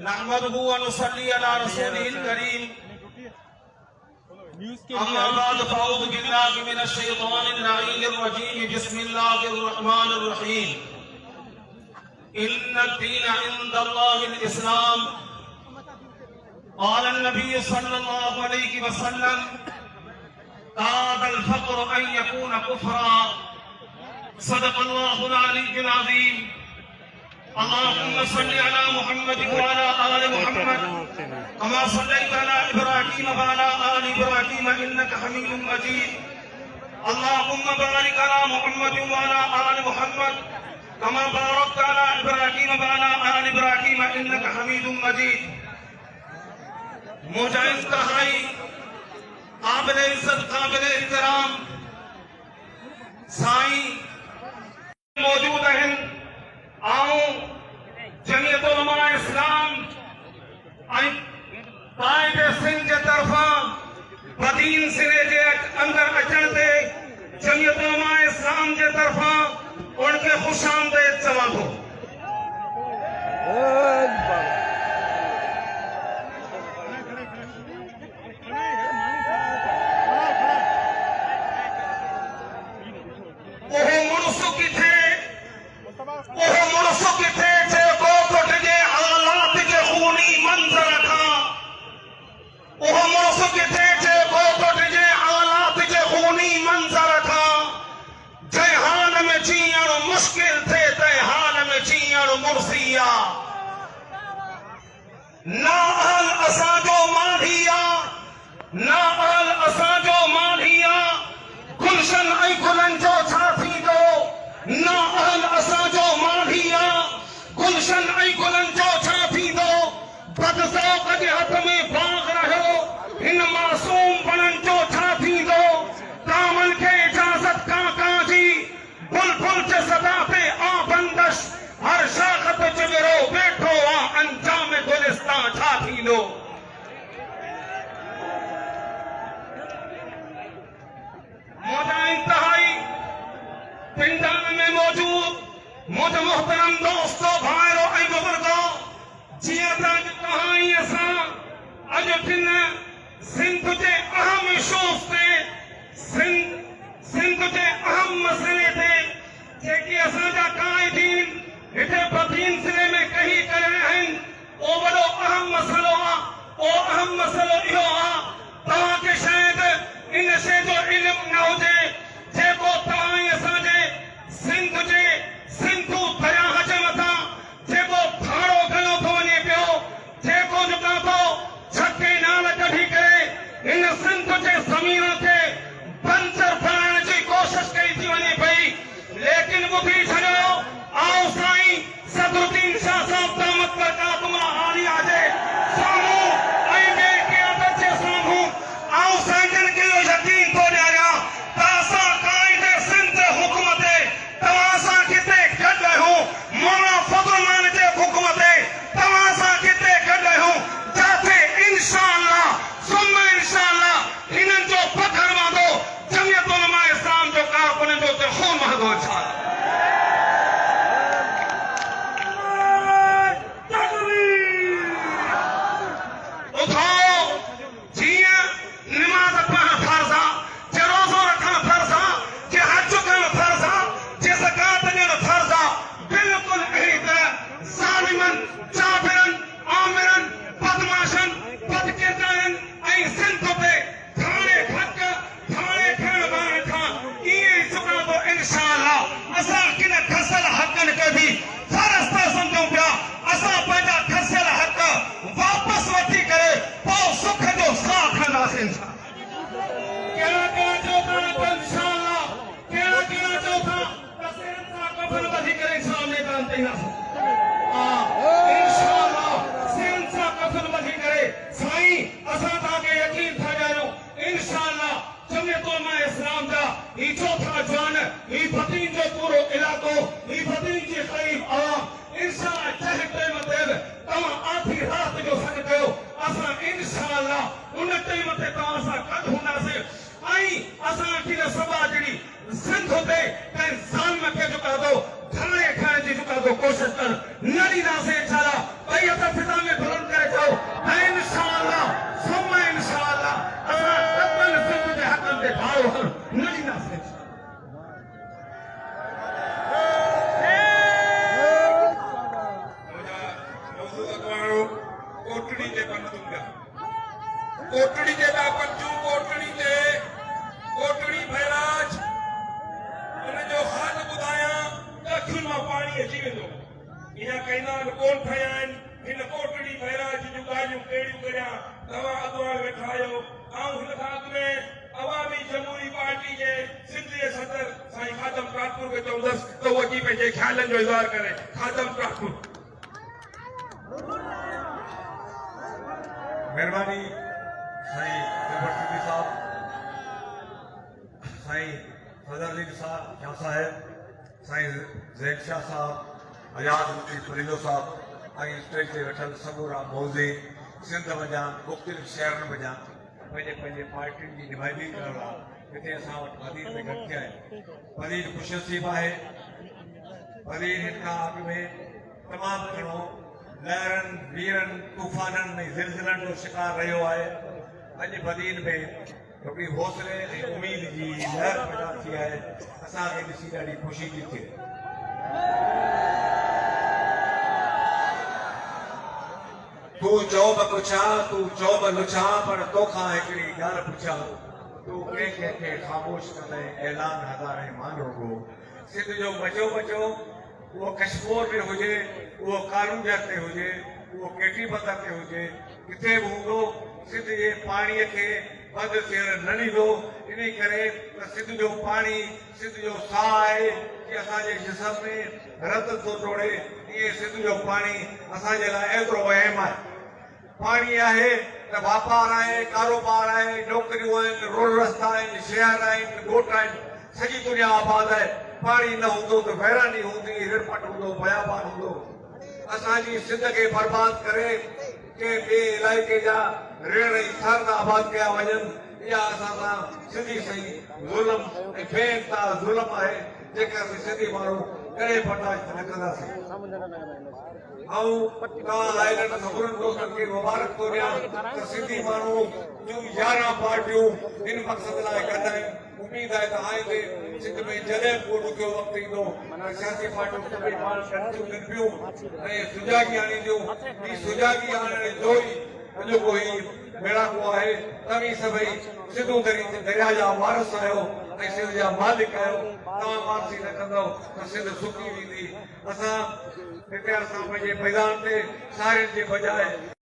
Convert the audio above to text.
नहमदुहु व नुसल्ली अला रसूलिल करीम अम्मा बाद फअऊज़ु बिल्लाहि मिनश शैतानिर रजीम बिस्मिल्लाहिर रहमानिर रहीम इन्नद-दीन इंदल्लाहिल इस्लाम क़ाल नबी सल्लल्लाहु अलैहि वसल्लम कादल फ़क़्र अन यकून कुफ़रा सदक़ल्लाहुल अलीयुल अज़ीम अल्लाहुम्मा सल्लि अला मुहम्मद व अला आलि मुहम्मद कमा सल्लैता अला इब्राहीम व अला आलि इब्राहीम इन्नका हमीदुम मजीद अल्लाहुम्मा बारिक अला मुहम्मद व अला आलि मुहम्मद कमा बारकता अला इब्राहीम व अला आलि इब्राहीम इन्नका हमीदुम मजीद। मुजाहिद तहाई काबिल इज्जत काबिल एहतराम साईं मौजूद हैं। आओ जमीयत उलमा इस्लाम कायद सिंध जे तरफा बदीन सिरे जे अंदर अचण ते जमीयत उलमा इस्लाम जे तरफा उनके खुशामदीद चवां थो। मुश्किल थे तय हाल में जीअण मुर्सिया ना अहल असांजो मालिया ना अहल असांजो मालिया गुलशन ऐं गुलन जो छा थींदो ना अहल असांजो मालिया गुलशन ऐं गुलन जो छा थींदो बदज़ौक़ जे हथ में बाग़ रहियो हिन मासूम वणनि जो छा थींदो कामन खे इजाज़त काका जी बुलबुल जे सदा पे आ बंदश हर शाखत चिगरो बैठो आ अंजाम गुलिस्तां छा थींदो। मुंहिंजा इंतहाई पिंडन में मौजूद मुंहिंजो मोहतरम दोस्तो भाइरो ऐं बुज़ुर्गो जीअं त अॼु तव्हां असां अॼु टिन सिंध जे अहम इशूज़ ते सिंध जे अहम मसइले ते जेके असांजा काइदीन हिते बदीन सिरे में कही करे आहिनि ओ वॾो अहम मसइलो आहे। ओ अहम मसइलो इहो आहे तव्हांखे शायद इन शइ जो इल्म न हुजे जेको तव्हां असांजे सिंध जे सिंधू दरियाह जे मथां जेको भाड़ो कयो थो वञे पियो जेको जेका थो छके नाल कढी करे इन सिंध जे ज़मीन खे बंजर बनाइण जी कोशिश कई थी वञे पई लेकिन ॿुधी छॾियो आओ साईं सदरुद्दीन शाह साहब दामत बरकातुहुल्लाह आलिया जे साम्हूं ऐं ॿिए क़यादत जे साम्हूं आओ साईं खे इहो यकीन थो ॾियारियां त असां काइदे सिंध जे हुकुम ते तव्हां सां किथे गॾु आहियूं मौलाना फज़लुर जे हुकुम ते तव्हां सां किथे गॾु आहियूं जिथे इंशाअल्लाह सुम्मा इंशाअल्लाह हिननि जो पथर वांदो जमीयत उलमा इस्लाम जो कारकुननि जो ते खून वहंदो इंशाअल्लाह। ठाकुर खे चवंदसि त उहो अची पंहिंजे ख़्यालनि जो इज़हार करे। खादम ठाकुर। महिरबानी साईं दिलबर सिंधी साहब, साईं फजल साहब, शाह साहब, साईं ज़ैन शाह साहब, आज़ाद मुफ्ती फरीदो साहब ऐं स्टेज ते वेठल समूरा मौज़े सिंध वञा मुख़्तलिफ़ शहरनि वञा पंहिंजे पंहिंजे पार्टियुनि जी नुमाइंदगी करण लाइ हिते असां वटि पनीर में गॾु थिया आहिनि। पनीर ख़ुशनसीब आहे। पनीर हिन खां अॻु में तमामु घणो लहरनि वीरनि तूफ़ाननि ऐं ज़िलज़िलनि जो शिकार रहियो आहे। अॼु पनीर में हिकिड़ी हौसले ऐं उमेद जी लहर पैदा थी आहे। असांखे ॾिसी ॾाढी ख़ुशी थी थिए। तूं चओ बि पुछां, तूं चओ बि लुछां, पर तोखां हिकिड़ी ॻाल्हि पुछां। तूं कंहिं कंहिंखे ख़ामोश कंदे ऐलान हज़ारे मान रुगो। सिंध जो बचो बचो, उहो कश्मीर में हुजे, उहो कालूंजर ते हुजे, उहो केटी बंदर ते हुजे, किथे बि हूंदो, सिंध जे पाणीअ खे बंदि थियण न ॾींदो। इन करे त सिंध जो पाणी सिंध जो साह आहे कि असांजे जिस्म में रत थो टोड़े। इहे सिंध जो पाणी असांजे लाइ एतिरो अहम आहे। पाणी आहे त वापार आहे, कारोबार आहे, नौकरियूं आहिनि, रोड रस्ता आहिनि, शहर आहिनि, ॻोठ आहिनि, सॼी दुनिया आबाद आहे। पाणी न हूंदो त वैरानी हूंदी, रिड़पट हूंदो, बयाबान हूंदो। असांजी सिंध खे बर्बाद करे के ॿिए इलाइक़े जा ऋण ऐं थर आबाद कया वञनि, इहा असां सां सिंधी सही ज़ुल्म ऐं बेइंतहा ज़ुल्म आहे, जेके असीं सिंधी माण्हू कॾहिं बर्दाश्त न कंदासीं। ऐं तव्हां आइलैंड सभिनीनि दोस्तनि खे मुबारक थो ॾियां त सिंधी माण्हू जूं 11 पार्टियूं इन मक़सद लाइ गॾु आहिनि। उमेद आहे त आईंदे सिंध में जॾहिं को ॾुखियो वक़्तु ईंदो त सियासी पार्टियूं सभई पाण गॾिजूं ऐं सुजागी आणींदियूं। ही सुजागी आणण जो ई अॼोको ही मेड़ाको आहे। तव्हीं सभई सिंधू दरिया जा वारस आहियो ऐं सिंध जा मालिक आहियो। तव्हां वारसी न कंदव त सिंध सुकी वेंदी। असां हिते असां पंहिंजे मैदान ते सारियुनि जे बजाए